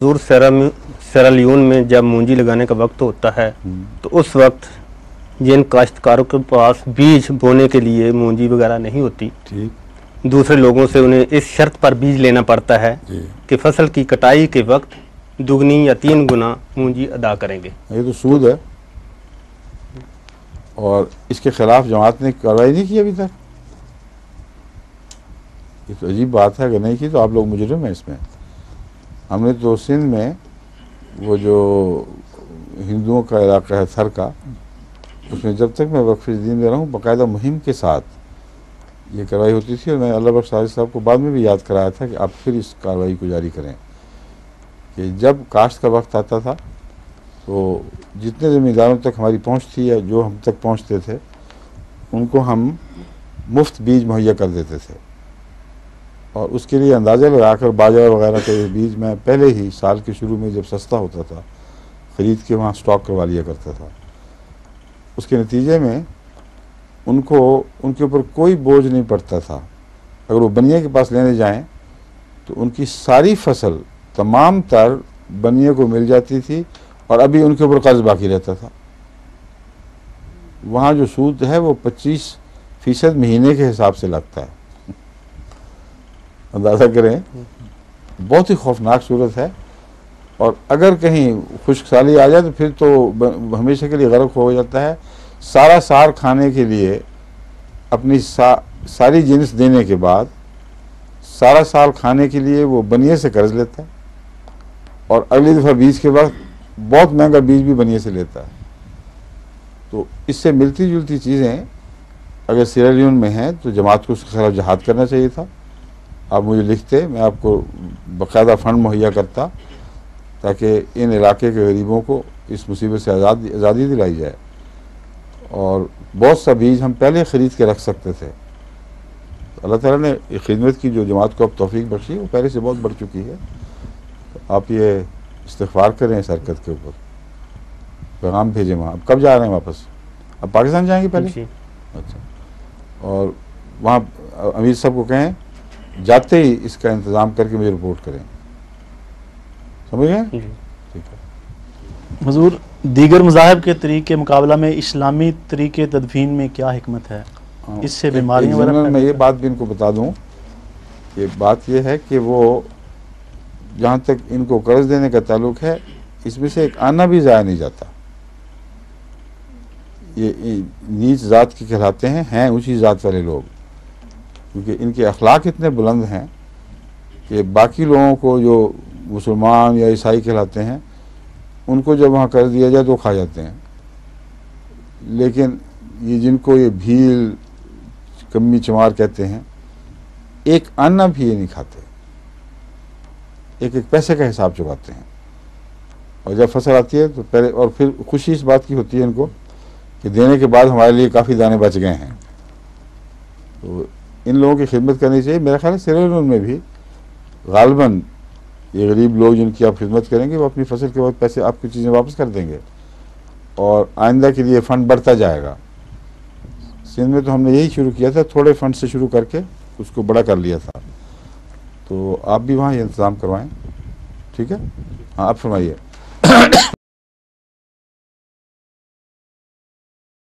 حضور سیرالیون میں جب مونجی لگانے کا وقت ہوتا ہے تو اس وقت جن کاشتکاروں کے پاس بیج بونے کے لیے مونجی وغیرہ نہیں ہوتی، دوسرے لوگوں سے انہیں اس شرط پر بیج لینا پڑتا ہے کہ فصل کی کٹائی کے وقت دگنی یا 3 گنا مونجی ادا کریں گے۔ یہ تو سود ہے، اور اس کے خلاف جماعت نے کارروائی نہیں کی ابھی تک۔ یہ تو عجیب بات ہے، اگر نہیں کی تو آپ لوگ مجرم ہیں اس میں۔ ہم نے تو سندھ میں وہ جو ہندوؤں کا علاقہ ہے تھر کا، اس میں جب تک میں وقف دین میں رہا ہوں باقاعدہ مہم کے ساتھ یہ کارروائی ہوتی تھی، اور میں اللہ بخش صالح صاحب کو بعد میں بھی یاد کرایا تھا کہ آپ پھر اس کارروائی کو جاری کریں کہ جب کاشت کا وقت آتا تھا تو جتنے زمینداروں تک ہماری پہنچ تھی یا جو ہم تک پہنچتے تھے ان کو ہم مفت بیج مہیا کر دیتے تھے، اور اس کے لیے اندازہ لگا کر باجرہ وغیرہ کے بیج میں پہلے ہی سال کے شروع میں جب سستا ہوتا تھا خرید کے وہاں سٹاک کروا لیا کرتا تھا۔ اس کے نتیجے میں ان کے اوپر کوئی بوجھ نہیں پڑتا تھا۔ اگر وہ بنیے کے پاس لینے جائیں تو ان کی ساری فصل تمام تر بنیے کو مل جاتی تھی، اور ابھی ان کے اوپر قرض باقی رہتا تھا۔ وہاں جو سود ہے وہ 25% مہینے کے حساب سے لگتا ہے، اندازہ کریں، بہت ہی خوفناک صورت ہے۔ اور اگر کہیں خشک سالی آ جائے تو پھر تو ہمیشہ کے لیے غرق ہو جاتا ہے۔ سارا سال کھانے کے لیے اپنی ساری جنس دینے کے بعد سارا سال کھانے کے لیے وہ بنیے سے قرض لیتا ہے، اور اگلی دفعہ بیج کے وقت بہت مہنگا بیج بھی بنیے سے لیتا ہے۔ تو اس سے ملتی جلتی چیزیں اگر سیرالیون میں ہیں تو جماعت کو اس کے خلاف جہاد کرنا چاہیے تھا۔ آپ مجھے لکھتے، میں آپ کو باقاعدہ فنڈ مہیا کرتا تاکہ ان علاقے کے غریبوں کو اس مصیبت سے آزادی دلائی جائے، اور بہت سا بیج ہم پہلے خرید کے رکھ سکتے تھے۔ اللہ تعالیٰ نے خدمت کی جو جماعت کو اب توفیق بخشی وہ پہلے سے بہت بڑھ چکی ہے۔ آپ یہ استغفار کریں اس حرکت کے اوپر، پیغام بھیجیں وہاں۔ اب کب جا رہے ہیں واپس؟ اب پاکستان جائیں گے پہلے؟ اچھا، اور وہاں امیر صاحب کو کہیں جاتے ہی اس کا انتظام کر کے مجھے رپورٹ کریں، سمجھ گئے؟ ٹھیک ہے۔ حضور، دیگر مذاہب کے طریقے مقابلہ میں اسلامی طریقے تدفین میں کیا حکمت ہے؟ اس سے بیماریاں وغیرہ؟ میں یہ بات بھی ان کو بتا دوں کہ بات یہ ہے کہ وہ جہاں تک ان کو قرض دینے کا تعلق ہے اس میں سے ایک آنا بھی ضائع نہیں جاتا۔ یہ نیچ ذات کے کہلاتے ہیں اونچی ذات والے لوگ، کیونکہ ان کے اخلاق اتنے بلند ہیں کہ باقی لوگوں کو جو مسلمان یا عیسائی کہلاتے ہیں ان کو جب وہاں قرض دیا جائے تو کھا جاتے ہیں، لیکن یہ جن کو یہ بھیل کمی چمار کہتے ہیں ایک آنا بھی یہ نہیں کھاتے، ایک ایک پیسے کا حساب چکاتے ہیں، اور جب فصل آتی ہے تو پہلے، اور پھر خوشی اس بات کی ہوتی ہے ان کو کہ دینے کے بعد ہمارے لیے کافی دانے بچ گئے ہیں۔ تو ان لوگوں کی خدمت کرنی چاہیے۔ میرا خیال ہے سیرالیون میں بھی غالباً یہ غریب لوگ جن کی آپ خدمت کریں گے وہ اپنی فصل کے وقت پیسے آپ کی چیزیں واپس کر دیں گے، اور آئندہ کے لیے فنڈ بڑھتا جائے گا۔ سندھ میں تو ہم نے یہی شروع کیا تھا، تھوڑے فنڈ سے شروع کر کے اس کو بڑا کر لیا تھا، تو آپ بھی وہاں یہ انتظام کروائیں، ٹھیک ہے؟ ہاں، آپ فرمائیے۔